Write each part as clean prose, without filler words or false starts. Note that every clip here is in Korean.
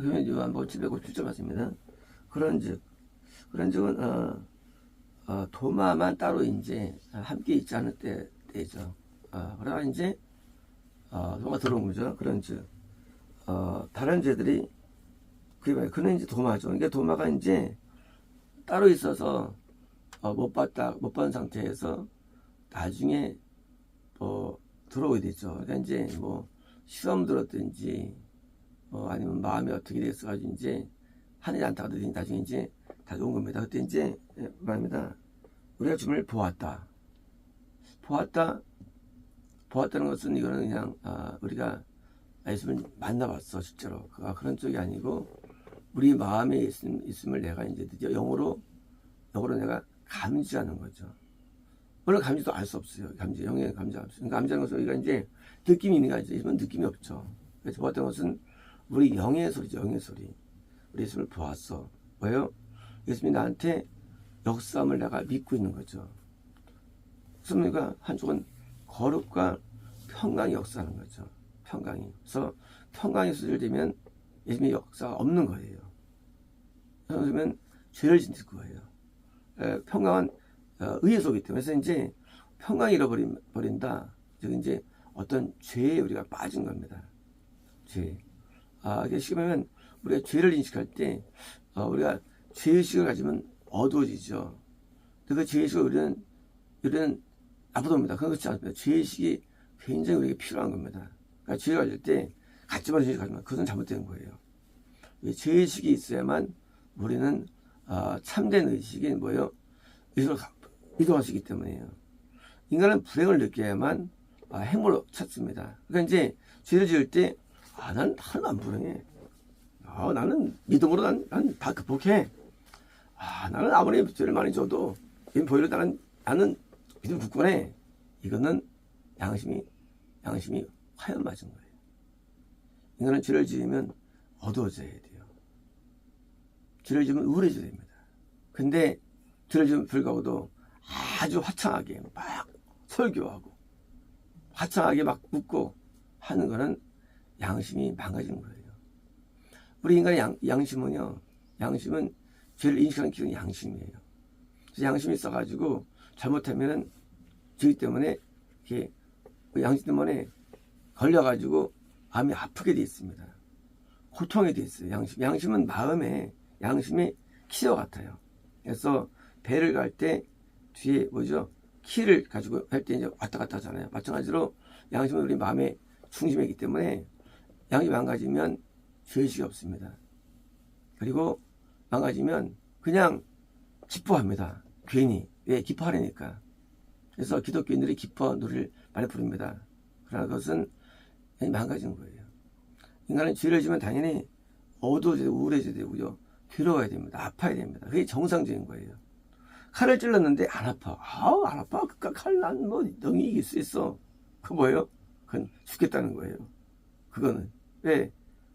요한복음 757절 말씀입니다. 그런즉은 도마만 따로 이제 함께 있지 않을 때죠. 그러나 이제 도마 들어온 거죠. 그런즉 다른 죄들이 그는 이제 도마죠. 그러니까 도마가 이제 따로 있어서 못 본 상태에서 나중에 들어오게 되죠. 그러니까 이제 시험 들었든지 아니면 마음이 어떻게 됐어가지고 이제 하늘이 안 타거든지 나중에 이제 다시 온 겁니다. 그때 이제 말입니다. 우리가 주님을 보았다는 것은 이거는 그냥 우리가 예수님을 만나봤어 실제로 그런 쪽이 아니고 우리 마음에 있음을 내가 이제 드디어 영으로 내가 감지하는 거죠. 물론 감지도 알 수 없어요. 영의 감지가 없어요. 감지하는 것은 우리가 이제 느낌이 있는 게 아니죠. 예수님은 느낌이 없죠. 그래서 보았던 것은 우리 영의 소리죠. 영의 소리. 우리 예수님을 보았어. 왜요? 예수님이 나한테 역사함을 내가 믿고 있는 거죠. 그래서 한쪽은 거룩과 평강이 역사하는 거죠. 평강이. 그래서 평강이 수절되면 예수님의 역사가 없는 거예요. 그러면 죄를 짓는 거예요. 평강은 의의 속이기 때문에. 그래서 이제 평강을 잃어버린다. 즉 이제 어떤 죄에 우리가 빠진 겁니다. 죄. 이게 쉽게 말하면 우리가 죄를 인식할 때 우리가 죄의식을 가지면 어두워지죠. 그 죄의식을 우리는 나쁘다 봅니다. 그렇지 않습니다. 죄의식이 굉장히 우리에게 필요한 겁니다. 그러니까 죄가 가질 때 갖지 말아야 죄의식을 그것은 잘못된 거예요. 죄의식이 있어야만 우리는 참된 의식이 뭐예요? 이동할 수 있기 때문이에요. 인간은 불행을 느껴야만 행복을 찾습니다. 그러니까 이제 죄를 지을 때 난 하나도 안 불행해. 나는 믿음으로 난 다 극복해. 나는 아무리 죄를 많이 져도 보이로 나는 믿음 굳건해. 이거는 양심이 화염 맞은 거예요. 인간은 죄를 지으면 어두워져야 돼요. 죄를 지으면 우울해져야 됩니다. 근데 죄를 지으면 불구하고도 아주 화창하게 막 설교하고 화창하게 막 웃고 하는 거는 양심이 망가지는 거예요. 우리 인간의 양심은 죄를 인식하는 기준이 양심이에요. 그래서 양심이 있어가지고 잘못하면은 죄 때문에 이렇게 양심 때문에 걸려가지고 마음이 아프게 돼 있습니다. 고통이 돼 있어요. 양심은 양심의 키와 같아요. 그래서 배를 갈 때 뒤에 키를 가지고 할 때 이제 왔다 갔다 하잖아요. 마찬가지로 양심은 우리 마음의 중심이기 때문에 양심이 망가지면 죄의식이 없습니다. 그리고 망가지면 그냥 기뻐합니다. 괜히. 왜? 기뻐하려니까. 그래서 기독교인들이 기뻐 노래를 많이 부릅니다. 그러나 그것은 망가지는 거예요. 인간은 죄를 지면 당연히 어두워져야 되고 우울해져야 되고요. 괴로워야 됩니다. 아파야 됩니다. 그게 정상적인 거예요. 칼을 찔렀는데 안 아파. 안 아파. 칼 난 능이 이길 수 있어. 그거 뭐예요? 그건 죽겠다는 거예요. 그거는. 왜?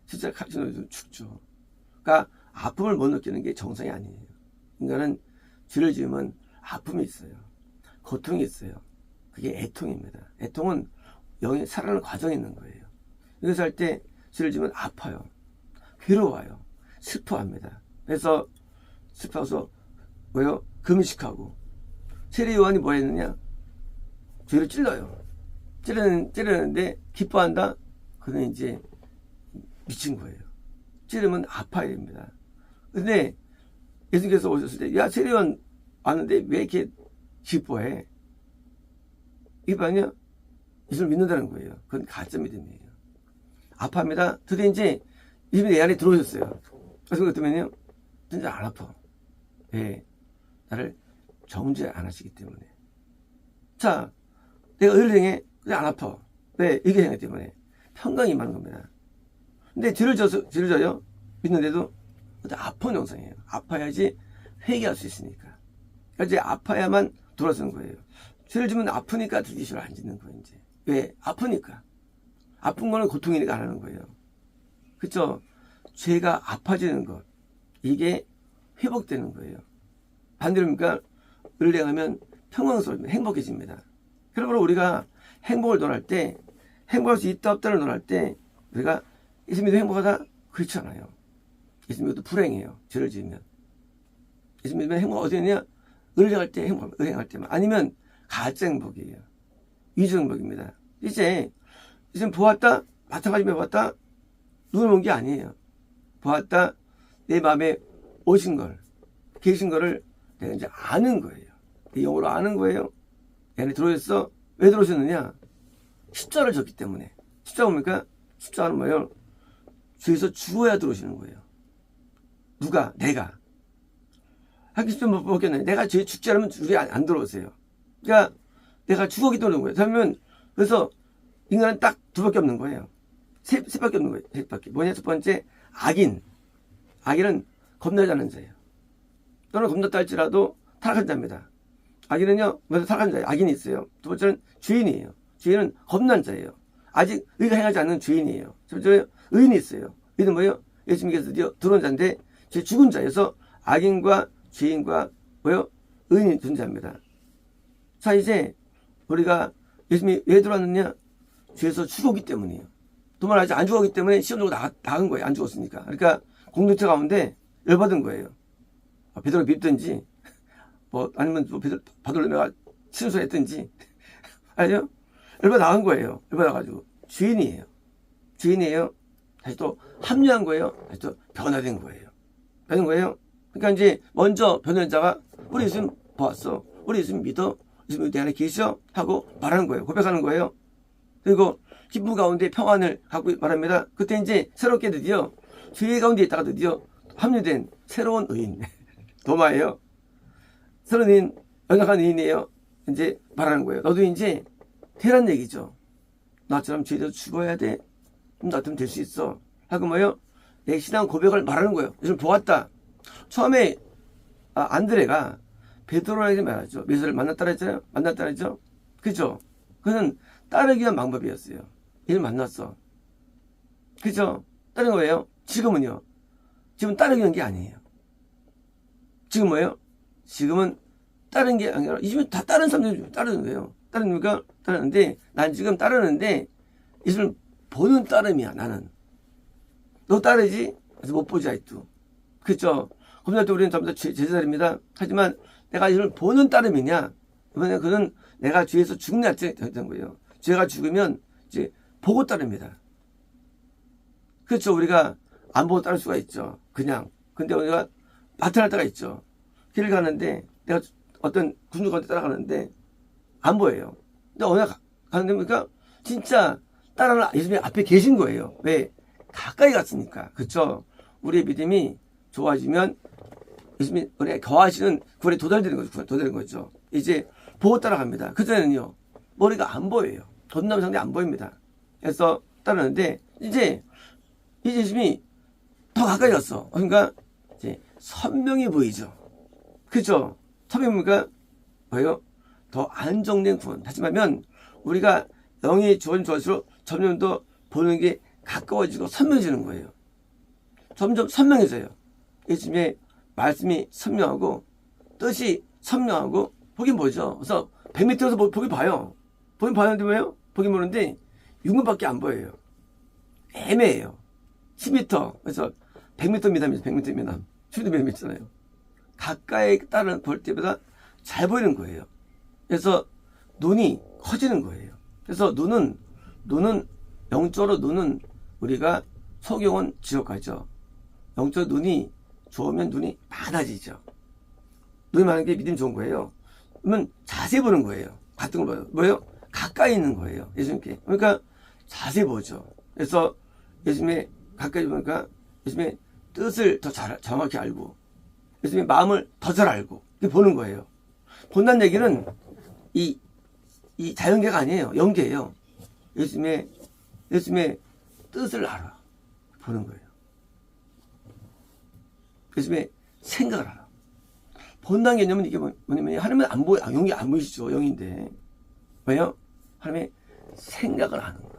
진짜 칼 찔러도 죽죠. 그러니까 아픔을 못 느끼는 게 정상이 아니에요. 인간은 죄를 지으면 아픔이 있어요. 고통이 있어요. 그게 애통입니다. 애통은 영이 살아가는 과정에 있는 거예요. 이것을 할 때 죄를 지으면 아파요. 괴로워요. 슬퍼합니다. 그래서 슬퍼서 뭐요? 금식하고. 세례 요한이 뭐 했느냐? 죄를 찔러요. 찌르는데 기뻐한다? 그는 이제 미친 거예요. 찌르면 아파야 됩니다. 근데 예수님께서 오셨을 때, 야, 세례 요한 왔는데 왜 이렇게 기뻐해? 이게 뭐냐? 예수를 믿는다는 거예요. 그건 가짜 믿음이에요. 아파합니다. 드디어 이제 예수님이 내 안에 들어오셨어요. 그래서 그것 때문에요. 진짜 안 아파. 왜? 나를 정죄 안 하시기 때문에. 자, 내가 의를 행해. 근데 안 아파. 왜? 이게 행하기 때문에. 평강이 임하는 겁니다. 근데 죄를 져요. 믿는데도 아픈 영상이에요. 아파야지 회개할 수 있으니까. 그러니까 이제 아파야만 돌아서는 거예요. 죄를 지면 아프니까 죄를 안 짓는 거예요. 이제. 왜? 아프니까. 아픈 거는 고통이니까 안 하는 거예요. 그쵸? 죄가 아파지는 것. 이게 회복되는 거예요. 반대로 그러니까 의뢰하면 평강스러워집니다. 행복해집니다. 그러므로 우리가 행복을 논할 때, 행복할 수 있다 없다를 논할 때 우리가 예수님도 행복하다? 그렇지 않아요. 예수님 이것도 불행해요. 죄를 지으면. 예수님 행복 어디 있냐? 은행할 때 행복, 은행할 때만. 아니면 가짜 행복이에요. 위조 행복입니다. 이제 보았다, 마찬가지로 보았다, 눈을 본 게 아니에요. 보았다, 내 마음에 오신 걸, 계신 거를 내가 이제 아는 거예요. 내 영으로 아는 거예요. 내 안에 들어오셨어. 왜 들어오셨느냐? 십자를 졌기 때문에. 십자가 뭡니까? 십자가는 뭐예요? 죄에서 죽어야 들어오시는 거예요. 누가? 내가. 하기좀 못 먹겠네. 내가 죄 죽지 않으면 우리 안 들어오세요. 그러니까 내가 죽었기 때문에 거예요. 그러면 그래서 인간은 딱 두 밖에 없는 거예요. 세 밖에 없는 거예요. 세 밖에. 뭐냐? 첫 번째 악인. 악인은 겁나지 않는 자예요. 또는 겁났다 할지라도 타락한 자입니다. 악인은요, 먼저 타락한 자예요. 악인이 있어요. 두 번째는 죄인이에요. 죄인은 겁난 자예요. 아직 의가 행하지 않는 죄인이에요. 첫 번째 의인이 있어요. 의인은 뭐예요? 예수님께서 드디어 들어온 자인데 죄 죽은 자여서 악인과 죄인과 뭐예요? 의인이 존재합니다. 자, 이제 우리가 예수님이 왜 들어왔느냐? 죄에서 죽었기 때문이에요. 도만 아직 안 죽었기 때문에 시험 들고 나간 거예요. 안 죽었으니까. 그러니까 공동체 가운데 열받은 거예요. 베드로 밉든지 뭐 아니면 뭐 바돌로메가 친소를 했든지 아니요? 열받아 나간 거예요. 열받아 가지고 죄인이에요. 죄인이에요. 다시 또 합류한 거예요. 다시 또 변화된 거예요. 변한 거예요. 그러니까 이제 먼저 변한 자가 우리 예수님 보았어. 우리 예수님 믿어. 예수님 내 안에 계셔. 하고 말하는 거예요. 고백하는 거예요. 그리고 기쁨 가운데 평안을 갖고 말합니다. 그때 이제 새롭게 드디어 죄 가운데 있다가 드디어 합류된 새로운 의인. 도마예요. 새로운 의인, 연약한 의인이에요. 이제 말하는 거예요. 너도 이제 되란 얘기죠. 나처럼 죄에서 죽어야 돼. 나처럼 될 수 있어. 하고 뭐예요? 내 신앙 고백을 말하는 거예요. 요즘 보았다. 처음에 안드레가 베드로에게 말하죠. 메시아를 만났다 했잖아요. 만났다 했죠. 그죠? 그는 따르기 위한 방법이었어요. 얘를 만났어. 그죠? 다른 거예요? 지금은요. 지금 따르기 위한 게 아니에요. 지금 뭐예요? 지금은 다른 게 아니라 이제는 다 다른 사람들이 따르는 거예요. 따르니까 따르는데 난 지금 따르는데 이제는 보는 따름이야. 나는 너 따르지? 그래서 못 보지 아직도. 그렇죠? 겁날 때 우리는 전부 다 제자들입니다. 하지만 내가 이제는 보는 따름이냐? 이번에 그는 내가 죄에서 죽는 날짜가 됐던 거예요. 죄가 죽으면 이제 보고 따릅니다. 그렇죠? 우리가 안 보고 따를 수가 있죠. 그냥. 근데 우리가 나타날 때가 있죠. 길을 가는데 내가 어떤 군주 가운데 따라가는데 안 보여요. 근데 어느 날 가는데 보니까 진짜 따라는 예수님이 앞에 계신 거예요. 왜? 가까이 갔으니까. 그렇죠? 우리의 믿음이 좋아지면 예수님이 우리가 거하시는 구원에 도달되는 거죠. 도달되는 거죠. 이제 보고 따라갑니다. 그전에는요 머리가 안 보여요. 걷는 상대 안 보입니다. 그래서 따르는데 이제 예수님이 더 가까이 갔어. 그러니까 이제 선명히 보이죠. 그죠? 선명이니까 뭐예요? 더 안정된 구원. 다시 말하면 우리가 영이 좋아질수록 점점 더 보는 게 가까워지고 선명해지는 거예요. 점점 선명해져요. 예수님의 말씀이 선명하고 뜻이 선명하고 보긴 뭐죠. 그래서 100m에서 보긴 봐요. 보긴 봐는데 뭐예요? 보긴 보는데 6분밖에 안 보여요. 애매해요. 10m. 그래서 100m 미남이죠. 100m 미남. 10m 미남 있잖아요. 가까이 따른 볼 때보다 잘 보이는 거예요. 그래서 눈이 커지는 거예요. 그래서 눈은 영적으로 눈은 우리가 소경은 지옥 가죠. 영적으로 눈이 좋으면 눈이 많아지죠. 눈이 많은 게 믿음이 좋은 거예요. 그러면 자세히 보는 거예요. 같은 거 봐요. 뭐예요? 가까이 있는 거예요. 예수님께. 그러니까 자세히 보죠. 그래서 예수님의 가까이 보니까 예수님의 뜻을 더 정확히 알고 예수님의 마음을 더 잘 알고 보는 거예요. 본다는 얘기는 이 자연계가 아니에요. 영계예요. 예수님의 뜻을 알아. 보는 거예요. 예수님의 생각을 알아. 본다는 개념은 이게 뭐냐면 하나님은 안 보여. 영이 안 보이시죠. 영인데. 왜요? 하나님의 생각을 아는 거예요.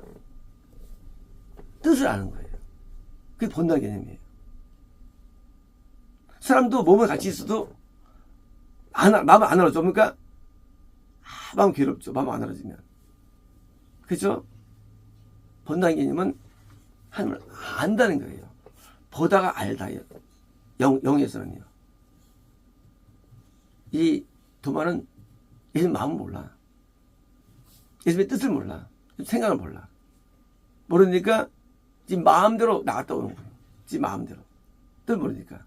뜻을 아는 거예요. 그게 본다는 개념이에요. 사람도 몸에 같이 있어도 마음을 안 알아줘. 그러니까 마음 괴롭죠. 마음 안 알아주면. 그죠? 본다는 개념은 하나님을 안다는 거예요. 보다가 알다예요. 영에서는요. 이 도마는 예수님 마음을 몰라. 예수님의 뜻을 몰라. 생각을 몰라. 모르니까 지금 마음대로 나갔다 오는 거예요. 지금 마음대로. 뜻을 모르니까.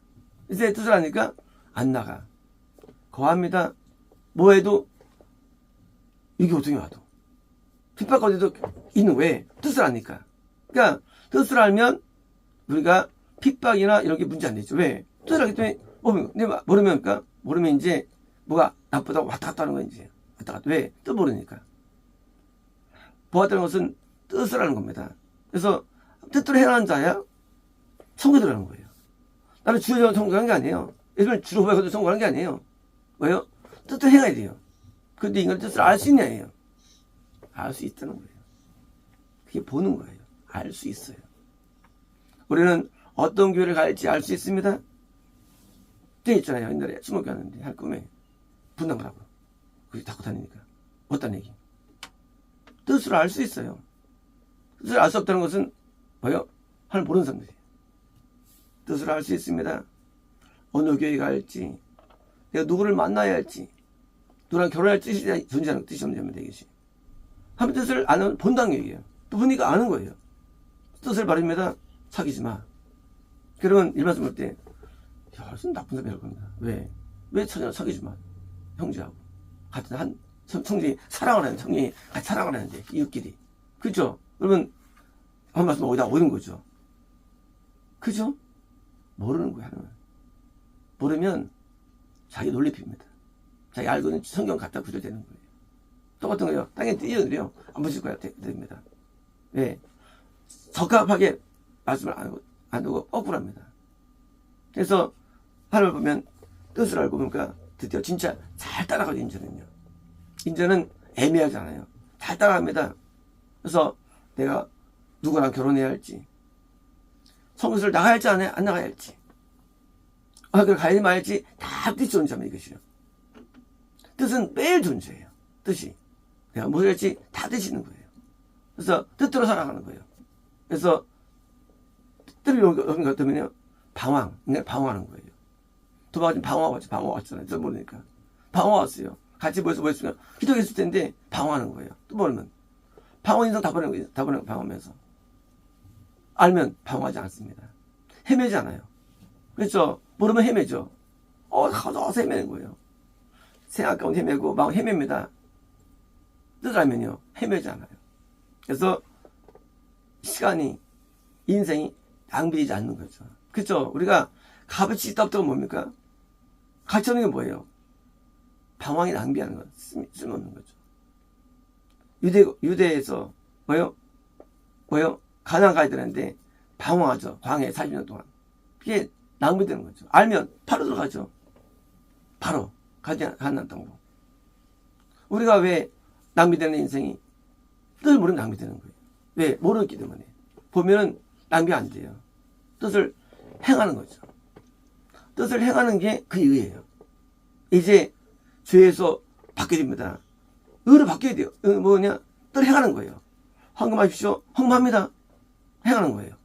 이제 뜻을 아니까 안 나가. 거합니다. 뭐 해도 이게 어떻게 와도. 핍박거리도 있는 왜? 뜻을 아니까. 그러니까 뜻을 알면 우리가 핍박이나 이런 게 문제 안 되죠. 왜? 뜻을 알기 때문에 모르면 그러니까 모르면 이제 뭐가 나쁘다고 왔다 갔다 하는 거야 이제. 왔다 갔다. 왜? 뜻 모르니까. 보았다는 것은 뜻을 하는 겁니다. 그래서 뜻대로 행하는 자야 천국에 들어가는 거예요. 나는 주여 천국하는 게 아니에요. 예수님 주로 보여서 천국하는 게 아니에요. 왜요? 뜻대로 행해야 돼요. 근데 인간의 뜻을 알 수 있냐예요. 알 수 있다는 거예요. 그게 보는 거예요. 알 수 있어요. 우리는 어떤 교회를 갈지 알 수 있습니다. 때 있잖아요. 옛날에 수목교 하는데 할 꿈에 분당을 하고 그게 닫고 다니니까 어떤 얘기? 뜻을 알 수 있어요. 뜻을 알 수 없다는 것은 뭐요? 하나님 모르는 사람들이에요. 뜻을 알 수 있습니다. 어느 교회 갈지, 내가 누구를 만나야 할지, 누구랑 결혼할 뜻이 존재하는 뜻이 존재하면 되겠지. 하나님 뜻을 아는 본다는 얘기예요. 또 보니까 아는 거예요. 뜻을 말입니다. 사귀지 마. 그러면 일반 사람 볼 때, 야, 무슨 나쁜 사람이 할 겁니다. 왜? 왜 사귀지 마? 형제하고. 같은 성질이 사랑을 하는, 성이 같이 사랑을 하는데, 이웃끼리. 그죠? 그러면, 한 말씀 어디다 오는 거죠. 그죠? 모르는 거야, 하나는. 모르면, 자기 논리핍니다. 자기 알고 있는 성경 갖다 구절되는 거예요. 똑같은 거예요. 땅에 뛰어들여. 안 보실 거야, 됩니다. 왜? 적합하게 말씀을 안 하고 거꾸로 합니다. 그래서, 하나님을 보면, 뜻을 알고 보니까, 드디어 진짜 잘 따라가죠, 인자는요. 인자는 애매하잖아요. 잘 따라갑니다. 그래서, 내가 누구랑 결혼해야 할지, 성교사를 나가야 할지 안 나가야 할지, 그걸 가야지 말지, 다 뜻이 존재하면 이것이요. 뜻은 매일 존재해요. 뜻이. 내가 뭘 할지 다 뜻이 있는 거예요. 그래서 뜻대로 살아가는 거예요. 그래서 뜻대로 여긴 것 때문에요. 방황하는 거예요. 도마가 지금 방황 왔잖아요. 저 모르니까. 방황 왔어요. 같이 모여서 뭐 했으면 기도했을 텐데 방황하는 거예요. 또 모르면. 방황 인생 다 버리는 거예요. 다 버리는 방황하면서. 알면 방황하지 않습니다. 헤매지 않아요. 그렇죠? 모르면 헤매죠. 가서 헤매는 거예요. 생각 가운데 헤매고 막 헤맵니다. 뜻을 알면요. 헤매지 않아요. 그래서 시간이 인생이 낭비되지 않는 거죠. 그렇죠? 우리가 값어치 있다 없다가 뭡니까? 가치 없는 게 뭐예요? 방황이 낭비하는 거, 쓸모없는 거죠. 유대에서 뭐요? 가나안 가야 되는데 방황하죠. 광해 40년 동안. 그게 낭비되는 거죠. 알면 바로 들어가죠. 바로 가나안 땅으로. 우리가 왜 낭비되는 인생이 뜻을 모르면 낭비되는 거예요. 왜? 모르기 때문에. 보면은 낭비 안 돼요. 뜻을 행하는 거죠. 뜻을 행하는 게 그 의예요. 이제 죄에서 바뀌어야 됩니다. 의로 바뀌어야 돼요. 뭐냐? 뜻을 행하는 거예요. 헌금하십시오. 헌금합니다. 행하는 거예요.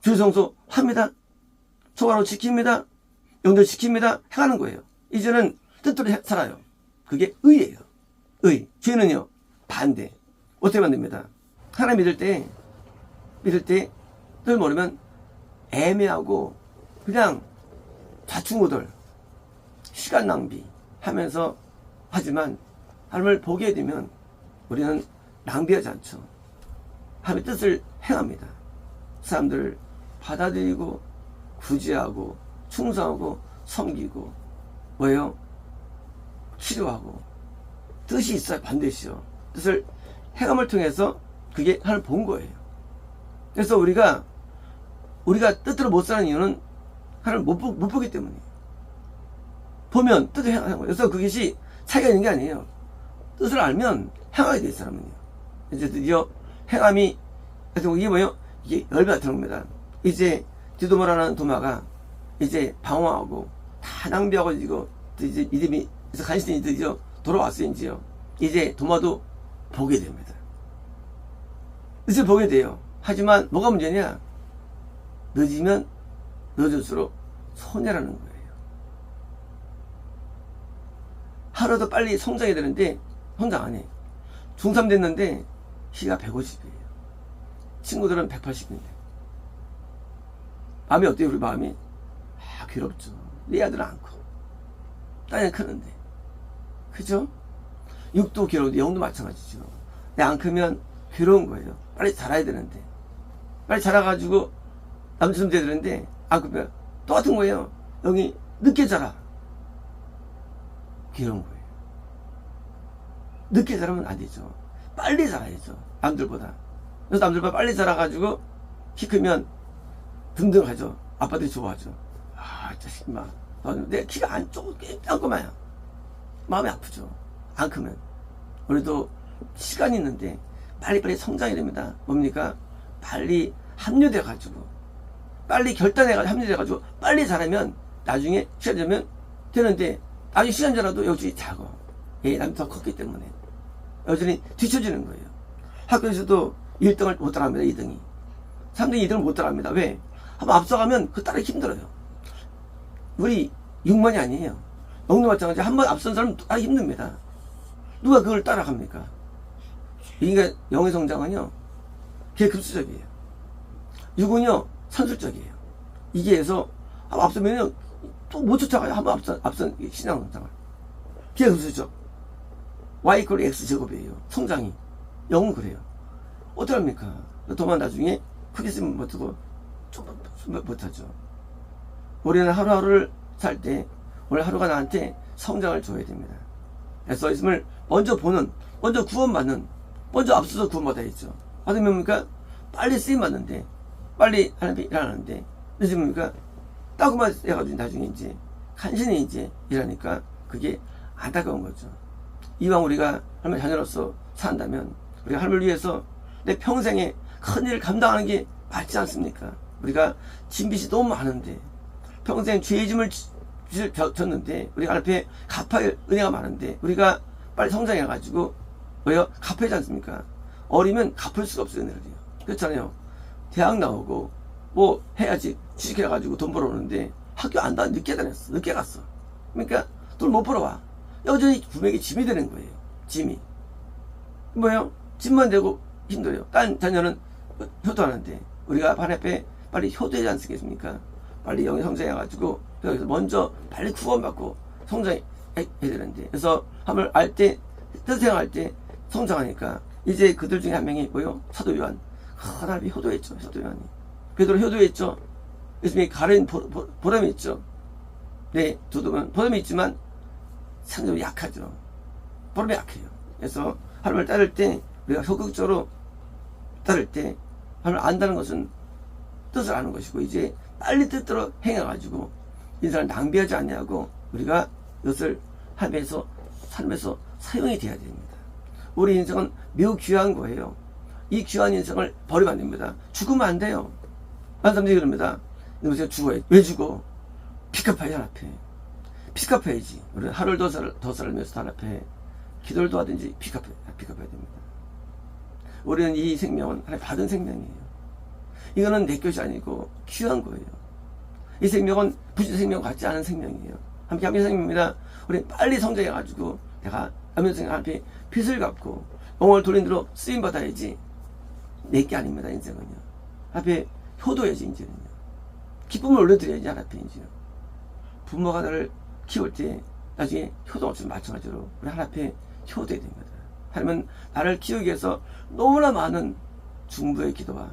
죄성소 합니다. 초과로 지킵니다. 영절 지킵니다. 행하는 거예요. 이제는 뜻대로 살아요. 그게 의예요. 의. 죄는요, 반대. 어떻게 만듭니다? 하나님 믿을 때, 뜻을 모르면 애매하고, 그냥 좌충우돌, 시간 낭비 하면서 하지만, 하나님을 보게 되면, 우리는 낭비하지 않죠. 하나님의 뜻을 행합니다. 사람들을 받아들이고, 구제하고, 충성하고, 섬기고, 뭐예요? 치료하고, 뜻이 있어야 반드시요. 뜻을 행함을 통해서 그게 하나님 본 거예요. 그래서 우리가 뜻대로 못 사는 이유는 하나님 못 보기 때문이에요. 보면 뜻을 행하는 거예요. 그래서 그것이 차이가 있는 게 아니에요. 뜻을 알면 행하게 돼, 사람은요. 이제 드디어 행함이, 그래서 이게 뭐예요? 이게 열매가 되는 겁니다. 이제 디도마라는 도마가 이제 방황하고 다 낭비하고 이제 이름이 그래서 간신히 드디어 돌아왔어요. 이제 도마도 보게 됩니다. 뜻을 보게 돼요. 하지만 뭐가 문제냐? 늦으면 늦을수록 손해라는 거예요. 하루도 빨리 성장해야 되는데 성장 안 해. 중3 됐는데 키가 150이에요. 친구들은 180인데. 마음이 어때요? 우리 마음이? 괴롭죠. 내 아들은 안 커. 딸은 크는데. 그죠? 육도 괴로운데 영도 마찬가지죠. 내 안 크면 괴로운 거예요. 빨리 자라야 되는데. 빨리 자라가지고 남처럼 돼야 되는데 안 크면 똑같은 거예요. 영이 늦게 자라. 괴로운 거예요. 늦게 자라면 안 되죠. 빨리 자라야죠. 남들보다. 그래서 남들보다 빨리 자라가지고 키 크면 든든하죠. 아빠들이 좋아하죠. 자식 마. 내 키가 안 조그마요. 마음이 아프죠. 안 크면. 우리도 시간이 있는데 빨리빨리 성장이 됩니다. 뭡니까? 빨리 합류돼가지고 빨리 결단해가지고 합류돼가지고 빨리 자라면 나중에 시간 되면 되는데 나중에 시간 지나도 여전히 작아. 남이 더 컸기 때문에 여전히 뒤처지는 거예요. 학교에서도 1등을 못 따라갑니다. 2등이 3등 2등을 못 따라갑니다. 왜? 한번 앞서가면 그 따라가기 힘들어요. 우리 6만이 아니에요. 영도 마찬가지. 한번 앞선 사람은 따라가기 힘듭니다. 누가 그걸 따라갑니까? 그러니까 영의 성장은요 그게 급수적이에요. 6은요 선술적이에요. 이게 해서 한번 앞서면요 또 못 쫓아가요. 한번 앞선 신앙 성장을. 그게 급수적. Y = X 제곱이에요. 성장이. 영은 그래요. 어떡합니까? 도만 나중에 크게 쓰면 못하고 좀 못하죠. 우리는 하루하루를 살 때 오늘 하루가 나한테 성장을 줘야 됩니다. 써 있음을 먼저 보는, 먼저 구원받는, 먼저 앞서서 구원받아야죠. 받으면 뭡니까? 빨리 쓰임 받는데, 빨리 하나님이 일하는데, 늦으면 뭡니까? 따고만 해가지고 나중에 이제 간신히 이제 일하니까 그게 안타까운 거죠. 이왕 우리가 하나님의 자녀로서 산다면 우리가 하나님을 위해서 내 평생에 큰 일을 감당하는 게 맞지 않습니까? 우리가 진 빚이 너무 많은데 평생 죄의 짐을 졌는데 우리가 앞에 갚아야 은혜가 많은데 우리가 빨리 성장해가지고 왜요? 갚아야지 않습니까? 어리면 갚을 수가 없어요. 은혜를요. 그렇잖아요. 대학 나오고 뭐 해야지 취직해가지고 돈 벌어오는데 학교 안 다녀 늦게 다녔어. 늦게 갔어. 그러니까 돈 못 벌어와. 여전히 부모에게 짐이 되는 거예요. 짐이. 뭐예요? 짐만 되고 힘들어요. 딴 자녀는 효도하는데 우리가 하나님께 빨리 효도하지 않겠습니까? 빨리 영이 성장해가지고 여기서 먼저 빨리 구원받고 성장해야 되는데 그래서 하나님을 알 때 뜻을 행할 때 성장하니까 이제 그들 중에 한 명이 뭐요? 사도 요한. 하나님이 효도했죠. 사도 요한이. 베드로 효도했죠. 예수님이 가른 보람이 있죠. 네, 두둑은 보람이 있지만 상대적으로 약하죠. 보람이 약해요. 그래서 하나님을 따를 때 우리가 적극적으로 따를 때 하나님을 안다는 것은 뜻을 아는 것이고 이제 빨리 뜻대로 행해가지고 인생을 낭비하지 않냐고 우리가 이것을 하면서 삶에서 사용이 돼야 됩니다. 우리 인생은 매우 귀한 거예요. 이 귀한 인생을 버리면 안 됩니다. 죽으면 안 돼요. 많은 사람들이 그럽니다. 근데 죽어야 왜 죽어? 피 갚아야지 하나 앞에. 피 갚아야지. 우리는 하루를 더 살면서 하나 앞에 기도를 도하든지 피 갚아야 됩니다. 우리는 이 생명은 하나님 받은 생명이에요. 이거는 내 것이 아니고 귀한 거예요. 이 생명은 부재 생명 같지 않은 생명이에요. 함께 함께 생명입니다. 우리 빨리 성장해가지고 내가 남녀생 앞에 빚을 갚고 영혼을 돌린 대로 쓰임 받아야지. 내 게 아닙니다. 인생은요. 앞에 효도해야지 이제는요. 기쁨을 올려드려야지 하나님께 이제요. 부모가 나를 키울 때 나중에 효도 없으면 마찬가지로 우리 하나님께 효도해야 됩니다. 하나님은 나를 키우기 위해서 너무나 많은 중부의 기도와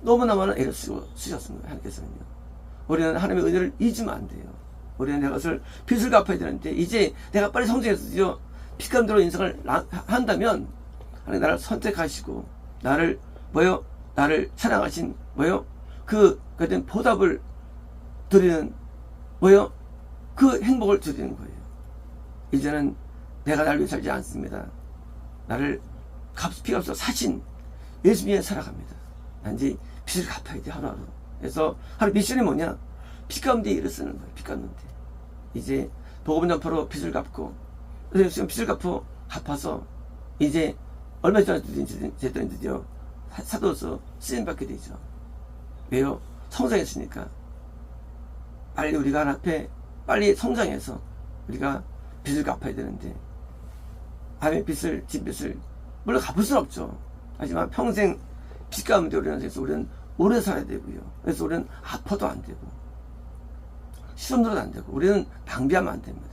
너무나 많은 애를 쓰셨습니다. 하나님께서는요. 우리는 하나님의 은혜를 잊으면 안 돼요. 우리는 내 것을 빚을 갚아야 되는데 이제 내가 빨리 성장해서 빚감대로 인생을 한다면 하나님 나를 선택하시고 나를 뭐요? 나를 사랑하신 뭐요? 그된 보답을 드리는 뭐요? 그 행복을 드리는 거예요. 이제는 내가 나를 위해 살지 않습니다. 나를 피값으로 사신 예수님이 살아갑니다. 난 이제 빚을 갚아야 돼 하루하루. 그래서 하루 미션이 뭐냐? 빚 가운데 일을 쓰는 거예요. 빚 갚는데 이제 복음 전파로 빚을 갚고 그래서 빚을 갚아서 이제 얼마 전에 됐더니 드디어 사도서 쓰임 받게 되죠. 왜요? 성장했으니까 빨리 우리가 하나님 앞에 빨리 성장해서 우리가 빚을 갚아야 되는데, 하나님의 빚을, 집 빚을 물론 갚을 수는 없죠. 하지만 평생 빚 가운데 우리는 오래 살아야 되고요. 그래서 우리는 아파도 안 되고 시험 들어도 안 되고 우리는 낭비하면 안 됩니다.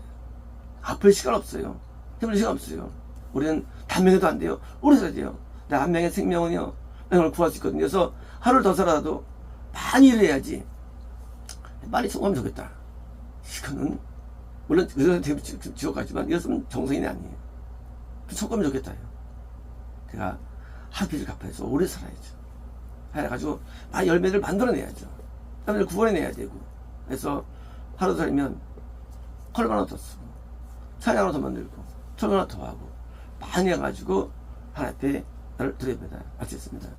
아플 시간 없어요. 힘들 시간 없어요. 우리는 단명해도 안 돼요. 오래 살아야 돼요. 한 명의 생명은요, 명을 구할 수 있거든요. 그래서 하루를 더 살아도 많이 일을 해야지. 빨리 성공하면 좋겠다. 이거는 물론 의사한테 지옥 가지만 이것은 정상인이 아니에요. 성공하면 좋겠다. 제가 하루 빚을 갚아서 오래 살아야죠. 해가지고 열매를 만들어내야죠. 열매를 구원해내야 되고. 그래서 하루 살면 컬럼 하나 더 쓰고 찬양 하나 더 만들고 철거 하나 더 하고 많이 해가지고 하나님 앞에 나를 드려야 됩니다. 마치겠습니다.